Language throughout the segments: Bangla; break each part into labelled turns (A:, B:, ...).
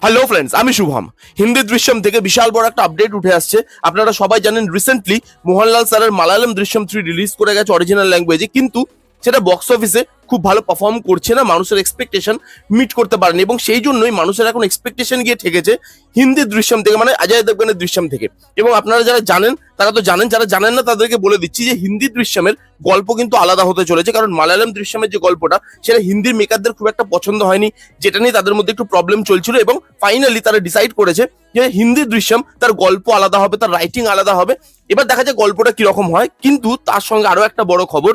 A: হ্যালো ফ্রেন্ডস, আমি শুভম। হিন্দি দৃশ্যম থেকে বিশাল বড় একটা আপডেট উঠে আসছে। আপনারা সবাই জানেন রিসেন্টলি মোহনলাল স্যারের মালায়ালাম দৃশ্যম 3 রিলিজ করে গেছে অরিজিনাল ল্যাঙ্গুয়েজে, কিন্তু সেটা বক্স অফিসে খুব ভালো পারফর্ম করছে না, মানুষের এক্সপেকটেশন মিট করতে পারেনি এবং সেই জন্যই মানুষের এখন এক্সপেকটেশন গিয়ে ঠেকেছে হিন্দি দৃশ্যম থেকে, মানে অজয় দেবগনের দৃশ্যম থেকে। এবং আপনারা যারা জানেন তারা তো জানেন, যারা জানেন না তাদেরকে বলে দিচ্ছি যে হিন্দি দৃশ্যমের গল্প কিন্তু আলাদা হতে চলেছে, কারণ মালায়ালাম দৃশ্যমের যে গল্পটা সেটা হিন্দির মেকারদের খুব একটা পছন্দ হয়নি, যেটা নিয়ে তাদের মধ্যে একটু প্রবলেম চলছিল এবং ফাইনালি তারা ডিসাইড করেছে যে হিন্দি দৃশ্যম তার গল্প আলাদা হবে, তার রাইটিং আলাদা হবে। এবার দেখা যায় গল্পটা কিরকম হয়। কিন্তু তার সঙ্গে আরো একটা বড় খবর,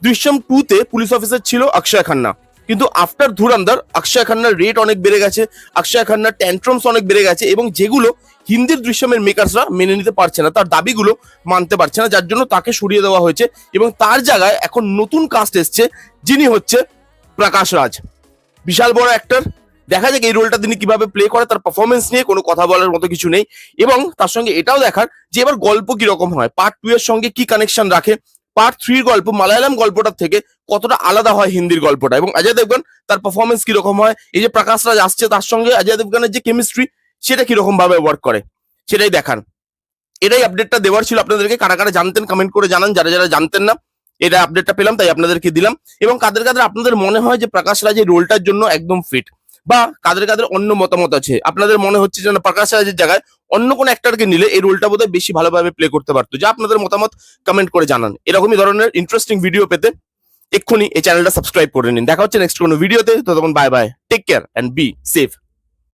A: দৃশ্যম 2 তে পুলিশ অফিসার ছিল অক্ষয় খান্না, কিন্তু আফটার ধুরন্ধর অক্ষয় খান্নার রেট অনেক বেড়ে গেছে, অক্ষয় খান্নার ট্যান্ট্রামস অনেক বেড়ে গেছে এবং যেগুলো হিন্দির দৃশ্যমের মেকার্সরা মেনে নিতে পারছে না, তার দাবিগুলো মানতে পারছে না, যার জন্য তাকে সরিয়ে দেওয়া হয়েছে এবং তার জায়গায় এখন নতুন কাস্ট এসছে, যিনি হচ্ছে প্রকাশ রাজ। বিশাল বড় অ্যাক্টর, দেখা যাক এই রোলটা তিনি কিভাবে প্লে করে। তার পারফরমেন্স নিয়ে কোনো কথা বলার মতো কিছু নেই এবং তার সঙ্গে এটাও দেখার যে এবার গল্প কিরকম হয়, পার্ট 2 এর সঙ্গে কি কানেকশন রাখে, পার্ট 3 গল্প মালায়ালাম গল্পটার থেকে কতটা আলাদা হয় হিন্দির গল্পটা, এবং অজয় দেবগন তার পারফরমেন্স কিরকম হয়, এই যে প্রকাশ রাজ আসছে তার সঙ্গে অজয় দেবগনের যে কেমিস্ট্রি সেটা কিরকম ভাবে ওয়ার্ক করে, সেটাই দেখান। এটাই আপডেটটা দেওয়ার ছিল আপনাদেরকে। কারা কারা জানতেন কমেন্ট করে জানান, যারা যারা জানতেন না এটা আপডেটটা পেলাম তাই আপনাদেরকে দিলাম। এবং কাদের কাদের আপনাদের মনে হয় যে প্রকাশ রাজ এই রোলটার জন্য একদম ফিট, বা কাদের কাদের অন্য মতামত আছে, আপনাদের মনে হচ্ছে যে না প্রকাশ রাজের জায়গায় অন্য কোনো অ্যাক্টরকে নিলে এই রোলটা বোধহয় বেশি ভালোভাবে প্লে করতে পারতো, যা আপনাদের মতামত কমেন্ট করে জানান। এরকমই ধরনের ইন্টারেস্টিং ভিডিও পেতে এক্ষুনি এই চ্যানেলটা সাবস্ক্রাইব করে নিন। দেখা হচ্ছে নেক্সট কোনো ভিডিওতে, ততক্ষণ bye bye, take care and be safe.